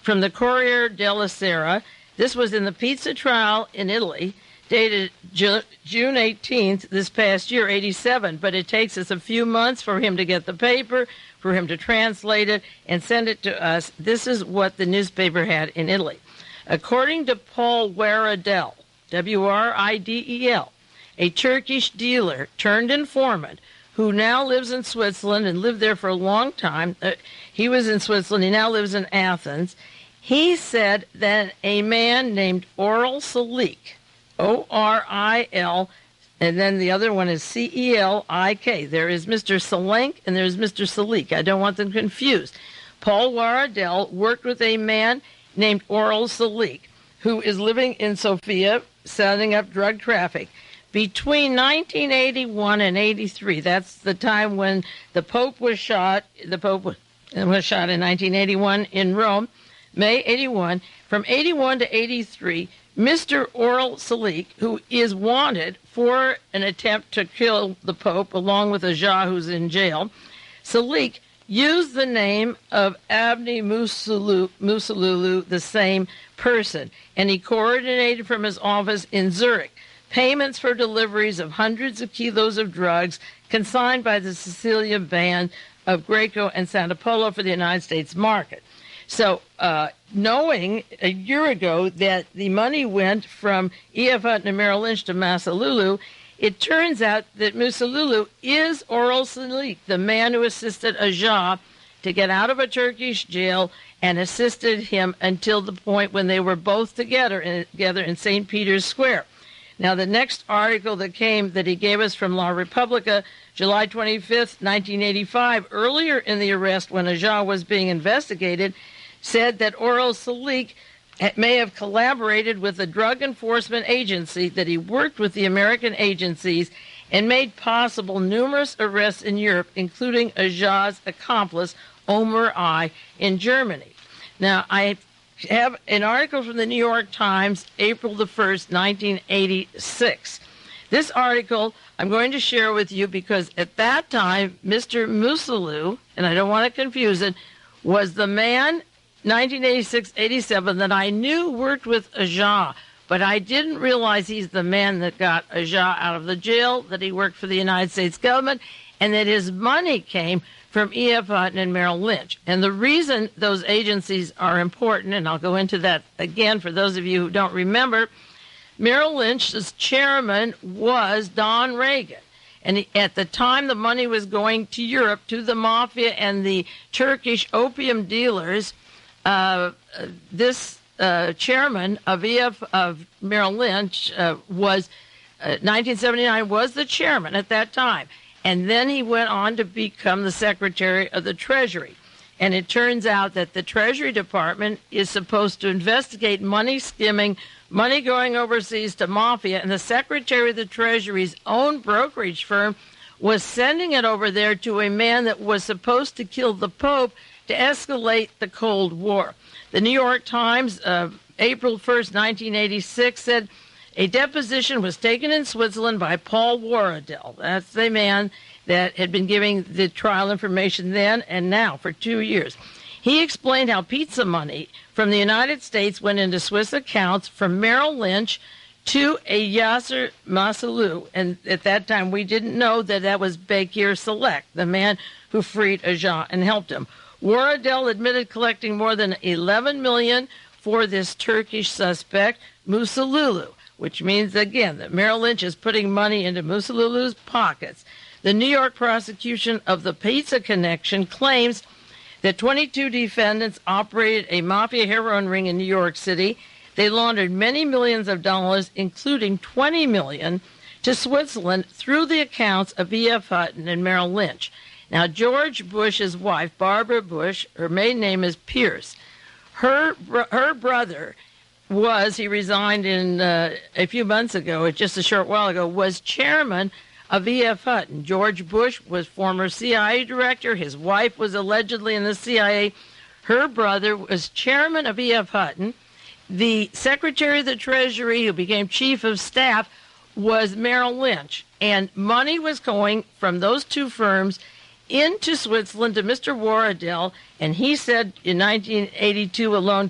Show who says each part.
Speaker 1: from the Corriere della Sera. This was in the pizza trial in Italy, dated June 18th, this past year, 87. But it takes us a few months for him to get the paper, for him to translate it, and send it to us. This is what the newspaper had in Italy. According to Paul Waradel, W-R-I-D-E-L, a Turkish dealer turned informant who now lives in Switzerland and lived there for a long time. He was in Switzerland. He now lives in Athens. He said that a man named Oral Salik, O-R-I-L, and then the other one is C-E-L-I-K. There is Mr. Salenk and there's Mr. Salik. I don't want them confused. Paul Waradel worked with a man named Oral Salik, who is living in Sofia, setting up drug traffic. Between 1981 and 83, that's the time when the Pope was shot. The Pope was shot in 1981 in Rome, May 81. From 81 to 83, Mr. Oral Salik, who is wanted for an attempt to kill the Pope, along with a Jah who's in jail, Salik used the name of Abni Musululu, the same person, and he coordinated from his office in Zurich payments for deliveries of hundreds of kilos of drugs consigned by the Sicilian band of Greco and Santa Polo for the United States market. So knowing a year ago that the money went from f.hunt and Merrill Lynch to Musululu, it turns out that Musululu is Oral Salik, the man who assisted Jah to get out of a Turkish jail and assisted him until the point when they were both together in St. Peter's Square. Now, the next article that he gave us from La Repubblica, July 25th, 1985, earlier in the arrest when Jah was being investigated, said that Oral Salik may have collaborated with the drug enforcement agency, that he worked with the American agencies and made possible numerous arrests in Europe, including Jah's accomplice, Omer I, in Germany. Now, I have an article from the New York Times, April the 1st, 1986. This article I'm going to share with you because at that time, Mr. Musululu, and I don't want to confuse it, was the man, 1986-87, that I knew worked with Jah, but I didn't realize he's the man that got Jah out of the jail, that he worked for the United States government, and that his money came from f.hunt and Merrill Lynch. And the reason those agencies are important, and I'll go into that again for those of you who don't remember, Merrill Lynch's chairman was Don Reagan. And at the time the money was going to Europe, to the mafia and the Turkish opium dealers, this chairman of Merrill Lynch was 1979 was the chairman at that time. And then he went on to become the Secretary of the Treasury. And it turns out that the Treasury Department is supposed to investigate money skimming, money going overseas to mafia, and the Secretary of the Treasury's own brokerage firm was sending it over there to a man that was supposed to kill the Pope to escalate the Cold War. The New York Times, April 1st, 1986, said, a deposition was taken in Switzerland by Paul Waradel. That's the man that had been giving the trial information then and now for 2 years. He explained how pizza money from the United States went into Swiss accounts from Merrill Lynch to a Yasser Musululu. And at that time, we didn't know that that was Bekir Select, the man who freed Jah and helped him. Waradel admitted collecting more than $11 million for this Turkish suspect, Musululu, which means, again, that Merrill Lynch is putting money into Musululu's pockets. The New York prosecution of the Pizza Connection claims that 22 defendants operated a mafia heroin ring in New York City. They laundered many millions of dollars, including $20 million, to Switzerland through the accounts of f.hunt and Merrill Lynch. Now, George Bush's wife, Barbara Bush, her maiden name is Pierce. Her brother he resigned in a few months ago, just a short while ago, was chairman of f.hunt. And George Bush was former CIA director. His wife was allegedly in the CIA. Her brother was chairman of f.hunt. The Secretary of the Treasury, who became chief of staff, was Merrill Lynch. And money was going from those two firms into Switzerland to Mr. Warradell, and he said in 1982 alone,